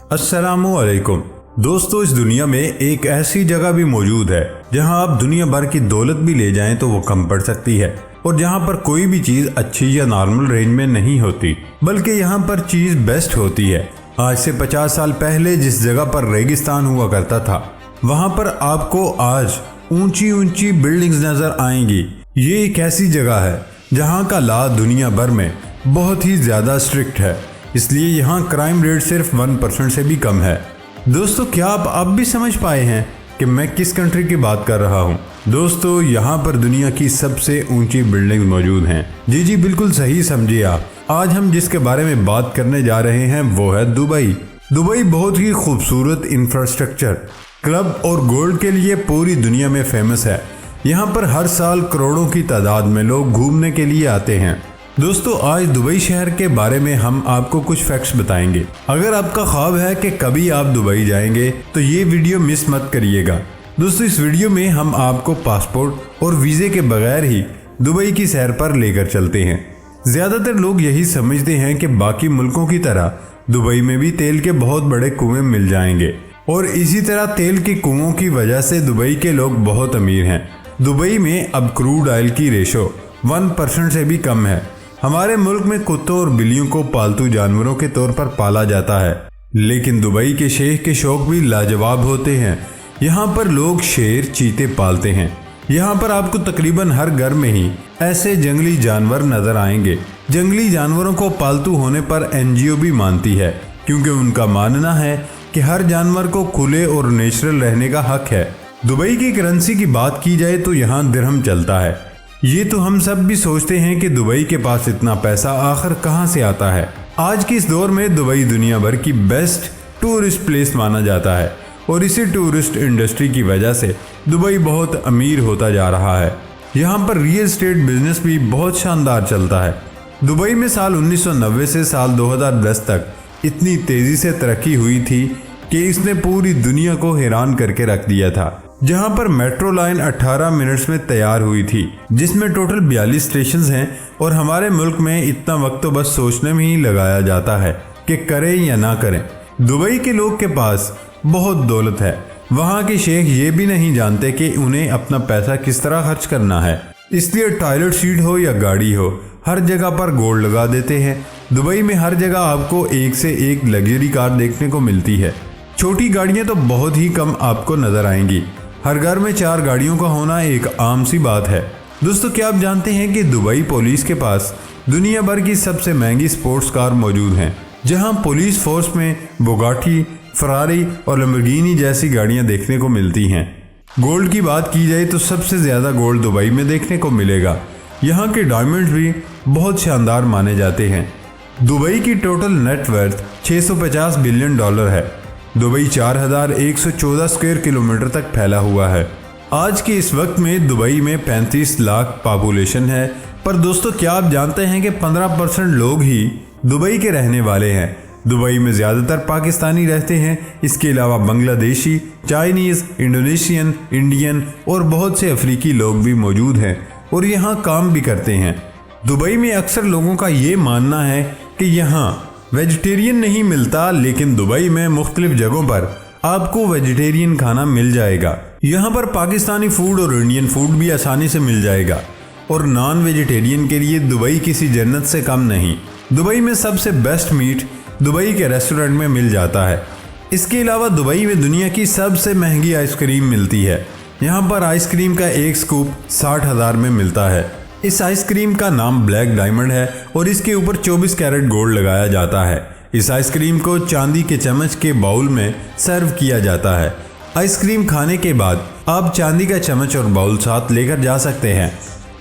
अस्सलामुअलैकुम दोस्तों, इस दुनिया में एक ऐसी जगह भी मौजूद है जहां आप दुनिया भर की दौलत भी ले जाएं तो वो कम पड़ सकती है, और जहां पर कोई भी चीज अच्छी या नॉर्मल रेंज में नहीं होती, बल्कि यहां पर चीज बेस्ट होती है। आज से 50 साल पहले जिस जगह पर रेगिस्तान हुआ करता था, वहां पर आपको आज ऊंची ऊंची बिल्डिंग्स नजर आएंगी। ये एक ऐसी जगह है जहां का लॉ दुनिया भर में बहुत ही ज्यादा स्ट्रिक्ट है, इसलिए यहाँ क्राइम रेट सिर्फ 1% से भी कम है। दोस्तों, क्या आप अब भी समझ पाए हैं कि मैं किस कंट्री की बात कर रहा हूँ? दोस्तों, यहाँ पर दुनिया की सबसे ऊंची बिल्डिंग मौजूद हैं। जी बिल्कुल सही समझिए आप। आज हम जिसके बारे में बात करने जा रहे हैं वो है दुबई। दुबई बहुत ही खूबसूरत इंफ्रास्ट्रक्चर, क्लब और गोल्ड के लिए पूरी दुनिया में फेमस है। यहाँ पर हर साल करोड़ों की तादाद में लोग घूमने के लिए आते हैं। दोस्तों, आज दुबई शहर के बारे में हम आपको कुछ फैक्ट्स बताएंगे। अगर आपका ख्वाब है कि कभी आप दुबई जाएंगे तो ये वीडियो मिस मत करिएगा। दोस्तों, इस वीडियो में हम आपको पासपोर्ट और वीज़े के बगैर ही दुबई की सैर पर लेकर चलते हैं। ज़्यादातर लोग यही समझते हैं कि बाकी मुल्कों की तरह दुबई में भी तेल के बहुत बड़े कुएं मिल जाएंगे, और इसी तरह तेल के कुओं की वजह से दुबई के लोग बहुत अमीर हैं। दुबई में अब क्रूड ऑयल की रेशो 1% से भी कम है। हमारे मुल्क में कुत्तों और बिल्लियों को पालतू जानवरों के तौर पर पाला जाता है, लेकिन दुबई के शेख के शौक भी लाजवाब होते हैं। यहाँ पर लोग शेर, चीते पालते हैं। यहाँ पर आपको तकरीबन हर घर में ही ऐसे जंगली जानवर नजर आएंगे। जंगली जानवरों को पालतू होने पर NGO भी मानती है, क्योंकि उनका मानना है कि हर जानवर को खुले और नेचुरल रहने का हक है। दुबई की करेंसी की बात की जाए तो यहाँ दिरहम चलता है। ये तो हम सब भी सोचते हैं कि दुबई के पास इतना पैसा आखिर कहाँ से आता है। आज के इस दौर में दुबई दुनिया भर की बेस्ट टूरिस्ट प्लेस माना जाता है, और इसी टूरिस्ट इंडस्ट्री की वजह से दुबई बहुत अमीर होता जा रहा है। यहाँ पर रियल एस्टेट बिजनेस भी बहुत शानदार चलता है। दुबई में साल 1990 से साल 2010 तक इतनी तेजी से तरक्की हुई थी कि इसने पूरी दुनिया को हैरान करके रख दिया था। जहां पर मेट्रो लाइन 18 मिनट्स में तैयार हुई थी, जिसमें टोटल 42 स्टेशन हैं, और हमारे मुल्क में इतना वक्त तो बस सोचने में ही लगाया जाता है कि करें या ना करें। दुबई के लोग के पास बहुत दौलत है। वहां के शेख ये भी नहीं जानते कि उन्हें अपना पैसा किस तरह खर्च करना है, इसलिए टॉयलेट सीट हो या गाड़ी हो, हर जगह पर गोल्ड लगा देते हैं। दुबई में हर जगह आपको एक से एक लग्जरी कार देखने को मिलती है। छोटी गाड़ियां तो बहुत ही कम आपको नजर आएंगी। हर घर में 4 गाड़ियों का होना एक आम सी बात है। दोस्तों, क्या आप जानते हैं कि दुबई पुलिस के पास दुनिया भर की सबसे महंगी स्पोर्ट्स कार मौजूद हैं, जहां पुलिस फोर्स में बुगाटी, फरारी और लैम्बोर्गिनी जैसी गाड़ियां देखने को मिलती हैं। गोल्ड की बात की जाए तो सबसे ज़्यादा गोल्ड दुबई में देखने को मिलेगा। यहाँ के डायमंड्स भी बहुत शानदार माने जाते हैं। दुबई की टोटल नेटवर्थ $650 बिलियन है। दुबई 4114 स्क्वायर किलोमीटर तक फैला हुआ है। आज के इस वक्त में दुबई में 35 लाख पॉपुलेशन है, पर दोस्तों, क्या आप जानते हैं कि 15% लोग ही दुबई के रहने वाले हैं। दुबई में ज़्यादातर पाकिस्तानी रहते हैं। इसके अलावा बांग्लादेशी, चाइनीज़, इंडोनेशियन, इंडियन और बहुत से अफ्रीकी लोग भी मौजूद हैं, और यहाँ काम भी करते हैं। दुबई में अक्सर लोगों का ये मानना है कि यहाँ वेजिटेरियन नहीं मिलता, लेकिन दुबई में मुख्तलिफ जगहों पर आपको वेजिटेरियन खाना मिल जाएगा। यहाँ पर पाकिस्तानी फूड और इंडियन फूड भी आसानी से मिल जाएगा, और नॉन वेजिटेरियन के लिए दुबई किसी जन्नत से कम नहीं। दुबई में सबसे बेस्ट मीट दुबई के रेस्टोरेंट में मिल जाता है। इसके अलावा दुबई में दुनिया की सबसे महंगी आइसक्रीम मिलती है। यहाँ पर आइसक्रीम का एक स्कूप 60,000 में मिलता है। इस आइसक्रीम का नाम ब्लैक डायमंड है, और इसके ऊपर 24 कैरेट गोल्ड लगाया जाता है। इस आइसक्रीम को चांदी के चम्मच के बाउल में सर्व किया जाता है। आइसक्रीम खाने के बाद आप चांदी का चम्मच और बाउल साथ लेकर जा सकते हैं।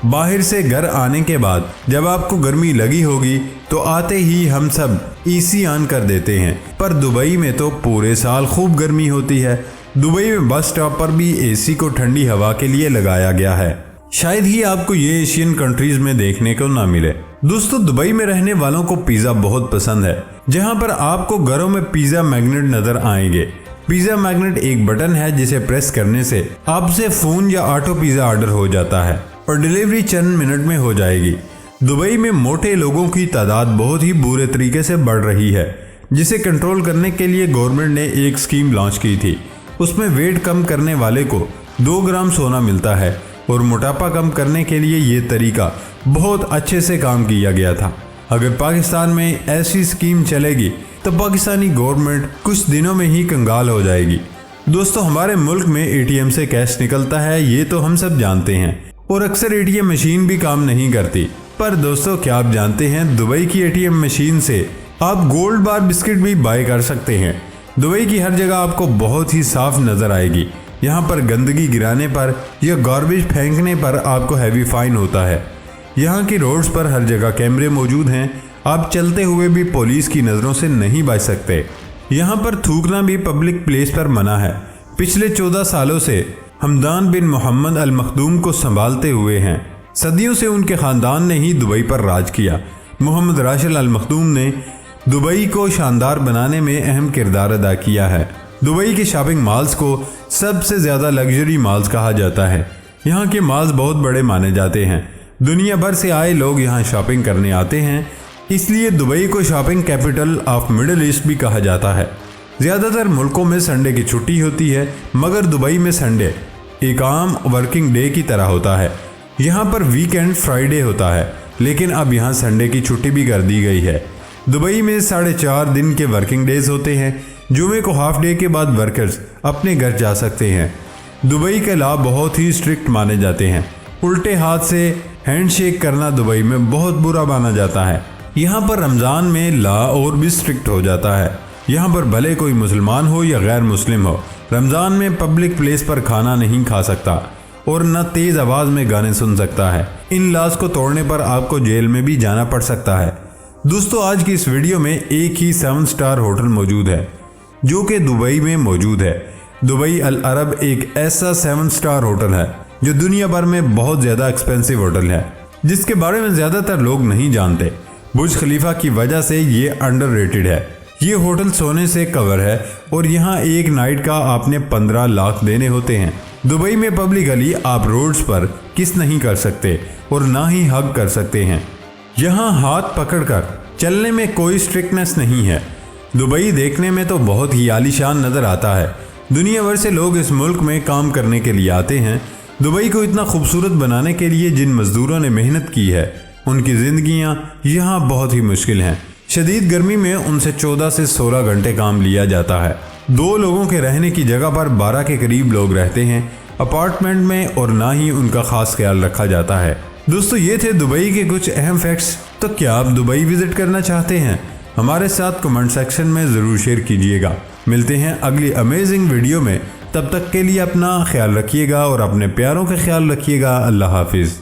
बाहर से घर आने के बाद जब आपको गर्मी लगी होगी तो आते ही हम सब AC ऑन कर देते हैं, पर दुबई में तो पूरे साल खूब गर्मी होती है। दुबई में बस स्टॉप पर भी AC को ठंडी हवा के लिए लगाया गया है। शायद ही आपको ये एशियन कंट्रीज में देखने को ना मिले। दोस्तों, दुबई में रहने वालों को पिज़्ज़ा बहुत पसंद है, जहां पर आपको घरों में पिज़्ज़ा मैग्नेट नजर आएंगे। पिज़्ज़ा मैग्नेट एक बटन है जिसे प्रेस करने से आपसे फ़ोन या ऑटो पिज़्ज़ा ऑर्डर हो जाता है, और डिलीवरी चंद मिनट में हो जाएगी। दुबई में मोटे लोगों की तादाद बहुत ही बुरे तरीके से बढ़ रही है, जिसे कंट्रोल करने के लिए गवर्नमेंट ने एक स्कीम लॉन्च की थी। उसमें वेट कम करने वाले को 2 ग्राम सोना मिलता है और मोटापा कम करने के लिए ये तरीका बहुत अच्छे से काम किया गया था। अगर पाकिस्तान में ऐसी स्कीम चलेगी तो पाकिस्तानी गवर्नमेंट कुछ दिनों में ही कंगाल हो जाएगी। दोस्तों, हमारे मुल्क में एटीएम से कैश निकलता है, ये तो हम सब जानते हैं, और अक्सर एटीएम मशीन भी काम नहीं करती। पर दोस्तों, क्या आप जानते हैं दुबई की एटीएम मशीन से आप गोल्ड बार बिस्किट भी बाय कर सकते हैं। दुबई की हर जगह आपको बहुत ही साफ नजर आएगी। यहाँ पर गंदगी गिराने पर या गार्बेज फेंकने पर आपको हैवी फाइन होता है। यहाँ की रोड्स पर हर जगह कैमरे मौजूद हैं, आप चलते हुए भी पुलिस की नज़रों से नहीं बच सकते। यहाँ पर थूकना भी पब्लिक प्लेस पर मना है। पिछले 14 सालों से हमदान बिन मोहम्मद अल मखदूम को संभालते हुए हैं। सदियों से उनके ख़ानदान ने ही दुबई पर राज किया। मोहम्मद राशिद अल मखदूम ने दुबई को शानदार बनाने में अहम किरदार अदा किया है। दुबई के शॉपिंग मॉल्स को सबसे ज़्यादा लग्जरी मॉल्स कहा जाता है। यहाँ के मॉल्स बहुत बड़े माने जाते हैं। दुनिया भर से आए लोग यहाँ शॉपिंग करने आते हैं, इसलिए दुबई को shopping capital of middle east भी कहा जाता है। ज़्यादातर मुल्कों में संडे की छुट्टी होती है, मगर दुबई में संडे एक आम वर्किंग डे की तरह होता है। यहाँ पर वीकेंड फ्राइडे होता है, लेकिन अब यहाँ संडे की छुट्टी भी कर दी गई है। दुबई में 4.5 दिन के वर्किंग डेज होते हैं। जुमे को हाफ डे के बाद वर्कर्स अपने घर जा सकते हैं। दुबई के लॉ बहुत ही स्ट्रिक्ट माने जाते हैं। उल्टे हाथ से हैंडशेक करना दुबई में बहुत बुरा माना जाता है। यहाँ पर रमज़ान में लॉ और भी स्ट्रिक्ट हो जाता है। यहाँ पर भले कोई मुसलमान हो या गैर मुस्लिम हो, रमज़ान में पब्लिक प्लेस पर खाना नहीं खा सकता और न तेज़ आवाज़ में गाने सुन सकता है। इन लॉज को तोड़ने पर आपको जेल में भी जाना पड़ सकता है। दोस्तों, आज की इस वीडियो में एक ही 7 स्टार होटल मौजूद है जो कि दुबई में मौजूद है। दुबई अल अरब एक ऐसा 7 स्टार होटल है जो दुनिया भर में बहुत ज़्यादा एक्सपेंसिव होटल है, जिसके बारे में ज़्यादातर लोग नहीं जानते। बुर्ज खलीफा की वजह से ये अंडररेटेड है। ये होटल सोने से कवर है और यहाँ एक नाइट का आपने 15 लाख देने होते हैं। दुबई में पब्लिकली आप रोड्स पर किस नहीं कर सकते और ना ही हग कर सकते हैं। यहाँ हाथ पकड़कर चलने में कोई स्ट्रिक्टनेस नहीं है। दुबई देखने में तो बहुत ही आलीशान नज़र आता है। दुनिया भर से लोग इस मुल्क में काम करने के लिए आते हैं। दुबई को इतना खूबसूरत बनाने के लिए जिन मजदूरों ने मेहनत की है, उनकी ज़िंदगियाँ यहाँ बहुत ही मुश्किल हैं। शदीद गर्मी में उनसे 14 से 16 घंटे काम लिया जाता है। 2 लोगों के रहने की जगह पर 12 के करीब लोग रहते हैं अपार्टमेंट में, और ना ही उनका खास ख्याल रखा जाता है। दोस्तों, ये थे दुबई के कुछ अहम फैक्ट्स। तो क्या आप दुबई विजिट करना चाहते हैं? हमारे साथ कमेंट सेक्शन में ज़रूर शेयर कीजिएगा। मिलते हैं अगली अमेजिंग वीडियो में। तब तक के लिए अपना ख्याल रखिएगा और अपने प्यारों का ख्याल रखिएगा। अल्लाह हाफिज़।